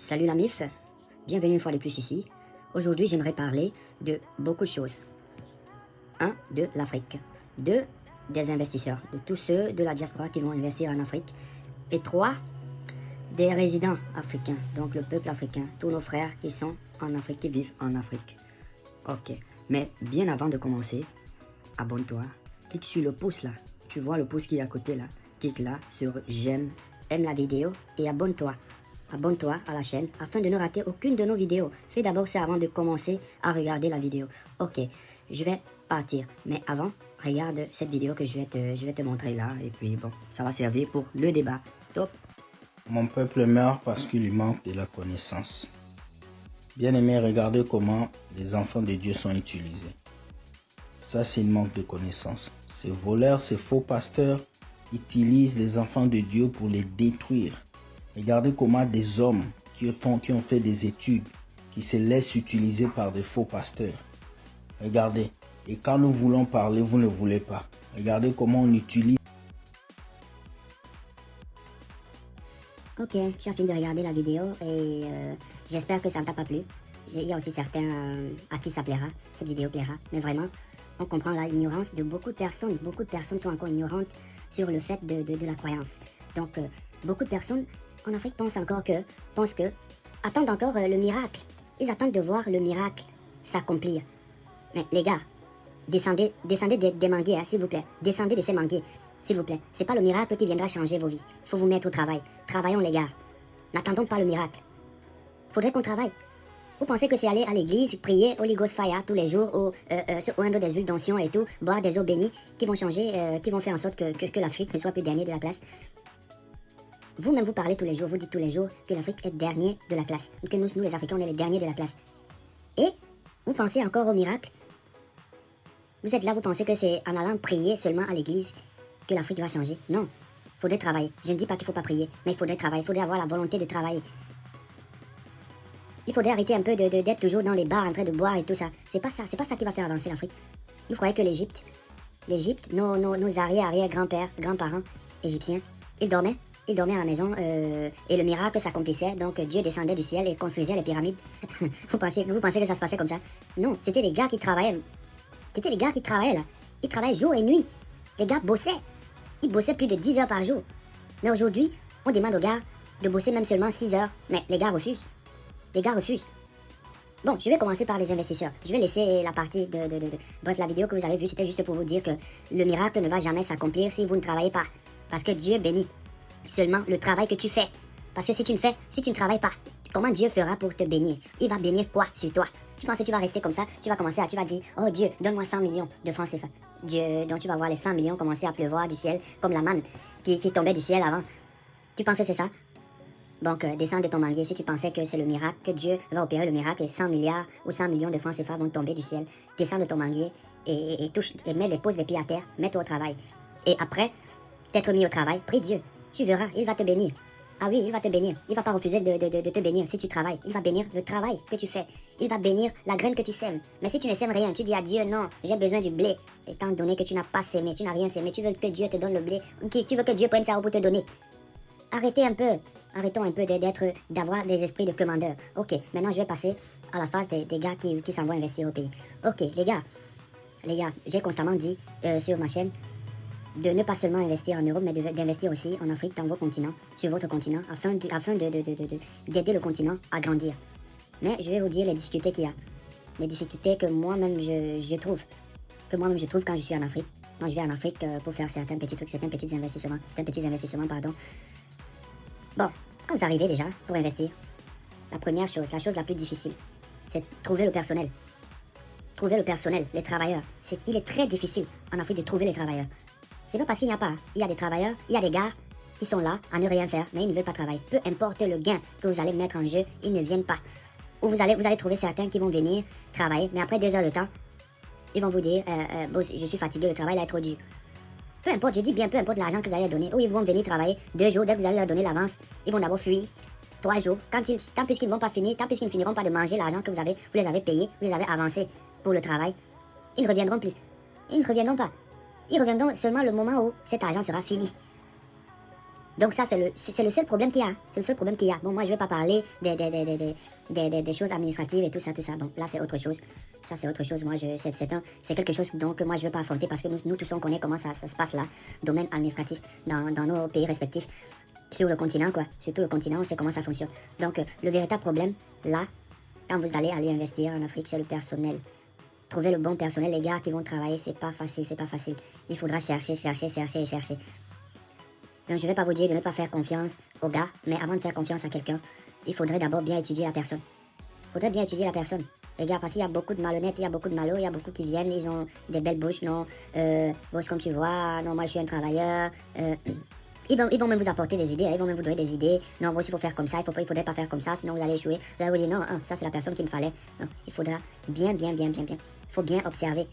Salut la MIF, bienvenue une fois de plus ici. Aujourd'hui, j'aimerais parler de beaucoup de choses. 1. De l'Afrique. 2. Des investisseurs, de tous ceux de la diaspora qui vont investir en Afrique. Et 3. Des résidents africains, donc le peuple africain, tous nos frères qui sont en Afrique, qui vivent en Afrique. Ok, mais bien avant de commencer, abonne-toi, clique sur le pouce là. Tu vois le pouce qui est à côté là. Clique là sur j'aime, aime la vidéo et abonne-toi. Abonne-toi à la chaîne afin de ne rater aucune de nos vidéos. Fais d'abord ça avant de commencer à regarder la vidéo. Ok, je vais partir. Mais avant, regarde cette vidéo que je vais te montrer là. Et puis bon, ça va servir pour le débat. Top. Mon peuple meurt parce qu'il lui manque de la connaissance. Bien-aimé, regardez comment les enfants de Dieu sont utilisés. Ça, c'est une manque de connaissance. Ces voleurs, ces faux pasteurs utilisent les enfants de Dieu pour les détruire. Regardez comment des hommes qui ont fait des études, qui se laissent utiliser par des faux pasteurs. Regardez. Et quand nous voulons parler, vous ne voulez pas. Regardez comment on utilise. Ok, tu as fini de regarder la vidéo et j'espère que ça ne t'a pas plu. Il y a aussi certains à qui ça plaira, cette vidéo plaira. Mais vraiment, on comprend l'ignorance de beaucoup de personnes. Beaucoup de personnes sont encore ignorantes sur le fait de la croyance. Donc, beaucoup de personnes en Afrique pensent que, attendent encore le miracle. Ils attendent de voir le miracle s'accomplir. Mais les gars, descendez des manguiers, hein, s'il vous plaît. Descendez de ces manguiers, s'il vous plaît. C'est pas le miracle qui viendra changer vos vies. Il faut vous mettre au travail. Travaillons les gars. N'attendons pas le miracle. Faudrait qu'on travaille. Vous pensez que c'est aller à l'église, prier, Holy Ghost Fire tous les jours, ou se oindre des huiles d'onction et tout, boire des eaux bénies, qui vont changer, qui vont faire en sorte que l'Afrique ne soit plus dernier de la classe. Vous-même vous parlez tous les jours, vous dites tous les jours que l'Afrique est dernier de la classe, que nous les Africains, on est les derniers de la classe. Et vous pensez encore au miracle. Vous êtes là, vous pensez que c'est en allant prier seulement à l'église que l'Afrique va changer. Non, il faudrait travailler. Je ne dis pas qu'il ne faut pas prier, mais il faudrait travailler, il faudrait avoir la volonté de travailler. Il faudrait arrêter un peu d'être toujours dans les bars en train de boire et tout ça. C'est pas ça qui va faire avancer l'Afrique. Vous croyez que l'Égypte, nos arrière-grands-pères, grands-parents égyptiens, ils dormaient à la maison et le miracle s'accomplissait. Donc Dieu descendait du ciel et construisait les pyramides. Vous pensez que ça se passait comme ça? Non, c'était les gars qui travaillaient. C'était les gars qui travaillaient là. Ils travaillaient jour et nuit. Les gars bossaient. Ils bossaient plus de 10 heures par jour. Mais aujourd'hui, on demande aux gars de bosser même seulement 6 heures. Mais les gars refusent. Les gars refusent. Bon, je vais commencer par les investisseurs. Je vais laisser la partie Bref, la vidéo que vous avez vue, c'était juste pour vous dire que le miracle ne va jamais s'accomplir si vous ne travaillez pas. Parce que Dieu bénit seulement le travail que tu fais. Parce que si tu ne travailles pas, comment Dieu fera pour te bénir? Il va bénir quoi sur toi? Tu penses que tu vas rester comme ça? Tu vas dire, oh Dieu, donne-moi 100 millions de francs CFA. Dieu, donc tu vas voir les 100 millions commencer à pleuvoir du ciel, comme la manne qui tombait du ciel avant. Tu penses que c'est ça? Donc, descends de ton manguier si tu pensais que c'est le miracle, que Dieu va opérer le miracle et 100 milliards ou 100 millions de francs CFA vont tomber du ciel. Descends de ton manguier et pose les pieds à terre, mets-toi au travail. Et après t'être mis au travail, prie Dieu. Tu verras, il va te bénir. Ah oui, il va te bénir. Il va pas refuser de te bénir si tu travailles. Il va bénir le travail que tu fais. Il va bénir la graine que tu sèmes. Mais si tu ne sèmes rien, tu dis à Dieu, non, j'ai besoin du blé. Étant donné que tu n'as pas sémé, tu n'as rien sémé, tu veux que Dieu te donne le blé. Tu veux que Dieu prenne ça pour te donner. Arrêtons un peu d'avoir des esprits de commandeurs. Ok, maintenant je vais passer à la phase des gars qui s'en vont investir au pays. Ok, les gars, j'ai constamment dit sur ma chaîne de ne pas seulement investir en Europe, mais d'investir aussi en Afrique, dans vos continents, sur votre continent, afin d'aider le continent à grandir. Mais je vais vous dire les difficultés qu'il y a. Les difficultés que moi-même je trouve. Quand je suis en Afrique. Quand je vais en Afrique pour faire certains petits investissements, pardon. Bon, quand vous arrivez déjà pour investir, la chose la plus difficile, c'est trouver le personnel. Trouver le personnel, les travailleurs. Il est très difficile en Afrique de trouver les travailleurs. C'est pas parce qu'il n'y a pas. Il y a des travailleurs, il y a des gars qui sont là à ne rien faire, mais ils ne veulent pas travailler. Peu importe le gain que vous allez mettre en jeu, ils ne viennent pas. Ou vous allez trouver certains qui vont venir travailler, mais après 2 heures de temps, ils vont vous dire, boss, je suis fatigué, le travail là est trop dur. Peu importe, je dis bien, peu importe l'argent que vous allez leur donner, ou ils vont venir travailler 2 jours, dès que vous allez leur donner l'avance, ils vont d'abord fuir 3 jours. Tant plus qu'ils ne vont pas finir, tant plus qu'ils ne finiront pas de manger l'argent que vous les avez payé, vous les avez avancés pour le travail, ils ne reviendront plus. Ils ne reviendront pas. Ils reviendront seulement le moment où cet argent sera fini. Donc ça, c'est le seul problème qu'il y a. Hein. C'est le seul problème qu'il y a. Bon, moi, je ne vais pas parler des choses administratives et tout ça, tout ça. Bon, là, c'est autre chose. Ça, c'est autre chose. Moi, c'est quelque chose donc, que moi, je ne veux pas affronter parce que nous tous, on connaît comment ça se passe là, domaine administratif, dans nos pays respectifs. Sur le continent, quoi. Sur tout le continent, on sait comment ça fonctionne. Donc, le véritable problème, là, quand vous allez investir en Afrique, c'est le personnel. Trouver le bon personnel, les gars qui vont travailler, c'est pas facile, c'est pas facile. Il faudra chercher. Donc, je ne vais pas vous dire de ne pas faire confiance aux gars, mais avant de faire confiance à quelqu'un, il faudrait d'abord bien étudier la personne. Il faudrait bien étudier la personne. Les gars, parce qu'il y a beaucoup de malhonnêtes, il y a beaucoup de malheurs, il y a beaucoup qui viennent, ils ont des belles bouches, non, boss comme tu vois, non, moi je suis un travailleur, ils vont même vous apporter des idées, ils vont même vous donner des idées. Non, il faut faire comme ça, il faudrait pas faire comme ça, sinon vous allez échouer. Vous allez vous dire, non, ça c'est la personne qu'il me fallait. Non, il faudra bien. Il faut bien observer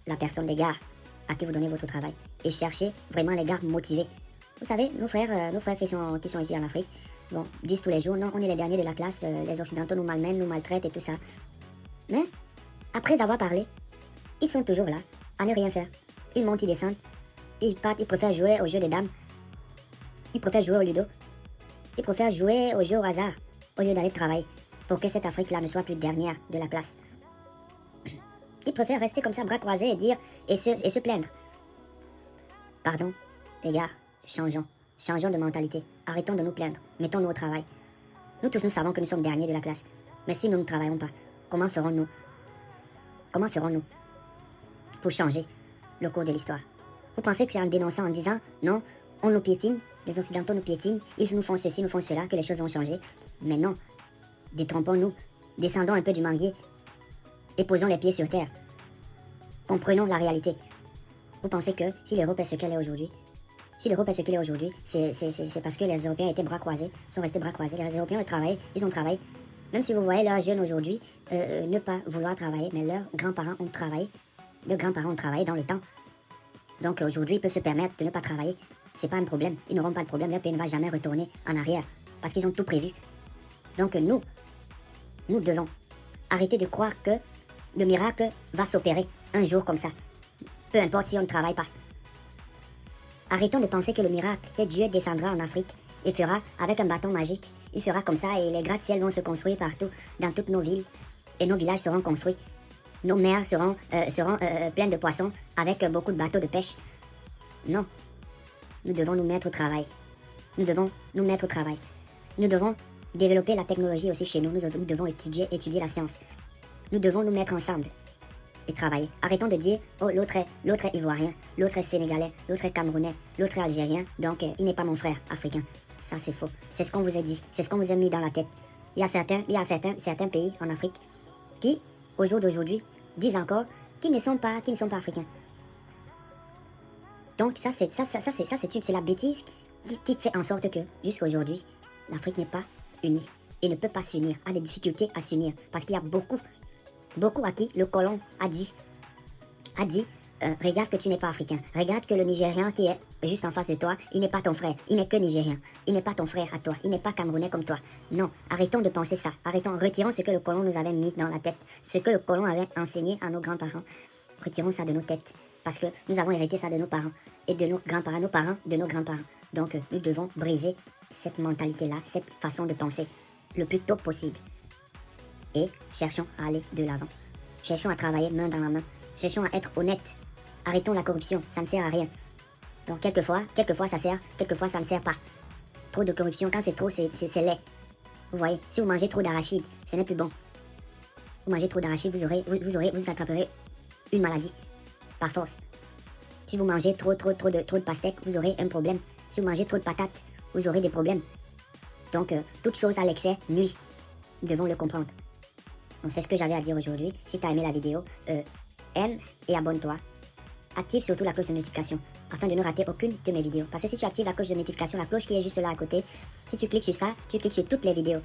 la personne, les gars, à qui vous donnez votre travail. Et chercher vraiment les gars motivés. Vous savez, nos frères qui sont ici en Afrique, bon, disent tous les jours, non, on est les derniers de la classe, les Occidentaux nous malmènent, nous maltraitent et tout ça. Mais, après avoir parlé, ils sont toujours là, à ne rien faire. Ils montent, ils descendent, ils partent, ils préfèrent jouer au jeu des dames. Ils préfèrent jouer au ludo. Ils préfèrent jouer au jeu au hasard, au lieu d'aller travailler, pour que cette Afrique-là ne soit plus dernière de la classe. Ils préfèrent rester comme ça, bras croisés, et dire, et se plaindre. Pardon, les gars. Changeons de mentalité. Arrêtons de nous plaindre. Mettons-nous au travail. Nous tous, nous savons que nous sommes derniers de la classe. Mais si nous ne travaillons pas, comment ferons-nous pour changer le cours de l'histoire? Vous pensez que c'est en dénonçant, en disant, non, on nous piétine, les Occidentaux nous piétinent, ils nous font ceci, nous font cela, que les choses vont changer? Mais non. Détrompons-nous. Descendons un peu du manguier et posons les pieds sur terre. Comprenons la réalité. Vous pensez que si l'Europe est ce qu'elle est aujourd'hui, c'est parce que les Européens étaient bras croisés, sont restés bras croisés. Les Européens ont travaillé, ils ont travaillé. Même si vous voyez leurs jeunes aujourd'hui ne pas vouloir travailler, mais leurs grands-parents ont travaillé. Leurs grands-parents ont travaillé dans le temps. Donc aujourd'hui, ils peuvent se permettre de ne pas travailler. C'est pas un problème. Ils n'auront pas de problème. Leur pays ne va jamais retourner en arrière parce qu'ils ont tout prévu. Donc nous devons arrêter de croire que le miracle va s'opérer un jour comme ça. Peu importe si on ne travaille pas. Arrêtons de penser que le miracle, que Dieu descendra en Afrique et fera avec un bâton magique. Il fera comme ça et les gratte-ciels vont se construire partout, dans toutes nos villes. Et nos villages seront construits. Nos mers seront pleines de poissons avec beaucoup de bateaux de pêche. Non. Nous devons nous mettre au travail. Nous devons développer la technologie aussi chez nous. Nous devons étudier la science. Nous devons nous mettre ensemble et travailler. Arrêtons de dire, oh, l'autre est ivoirien, l'autre est sénégalais, l'autre est camerounais, l'autre est algérien, donc il n'est pas mon frère africain. Ça, c'est faux. C'est ce qu'on vous a dit, c'est ce qu'on vous a mis dans la tête. Il y a certains pays en Afrique qui, au jour d'aujourd'hui, disent encore qu'ils ne sont pas africains. Donc ça, c'est la bêtise qui fait en sorte que, jusqu'à aujourd'hui, l'Afrique n'est pas unie et ne peut pas s'unir, a des difficultés à s'unir, parce qu'il y a beaucoup à qui le colon a dit, regarde que tu n'es pas africain, regarde que le Nigérian qui est juste en face de toi, il n'est pas ton frère, il n'est que Nigérien, il n'est pas ton frère à toi, il n'est pas camerounais comme toi. Non, arrêtons de penser ça, retirons ce que le colon nous avait mis dans la tête, ce que le colon avait enseigné à nos grands-parents, retirons ça de nos têtes, parce que nous avons hérité ça de nos parents, et de nos grands-parents, nos parents, de nos grands-parents. Donc nous devons briser cette mentalité-là, cette façon de penser, le plus tôt possible. Et cherchons à aller de l'avant. Cherchons à travailler main dans la main. Cherchons à être honnêtes. Arrêtons la corruption, ça ne sert à rien. Donc quelquefois ça sert, quelquequefois ça ne sert pas. Trop de corruption, quand c'est trop, c'est laid. Vous voyez, si vous mangez trop d'arachide, ce n'est plus bon. Vous mangez trop d'arachide, vous attraperez une maladie, par force. Si vous mangez trop de pastèques, vous aurez un problème. Si vous mangez trop de patates, vous aurez des problèmes. Donc toute chose à l'excès nuit. Nous devons le comprendre. Donc c'est ce que j'avais à dire aujourd'hui. Si tu as aimé la vidéo, aime et abonne-toi. Active surtout la cloche de notification afin de ne rater aucune de mes vidéos. Parce que si tu actives la cloche de notification, la cloche qui est juste là à côté, si tu cliques sur ça, tu cliques sur toutes les vidéos.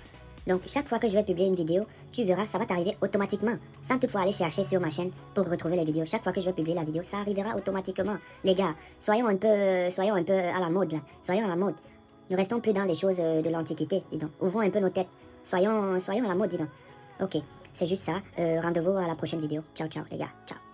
Donc chaque fois que je vais publier une vidéo, tu verras, ça va t'arriver automatiquement, sans toutefois aller chercher sur ma chaîne pour retrouver les vidéos. Chaque fois que je vais publier la vidéo, ça arrivera automatiquement. Les gars, soyons un peu à la mode là. Soyons à la mode. Ne restons plus dans les choses de l'Antiquité, dis donc. Ouvrons un peu nos têtes. Soyons à la mode, dis donc. Ok, c'est juste ça. Rendez-vous à la prochaine vidéo. Ciao, ciao les gars. Ciao.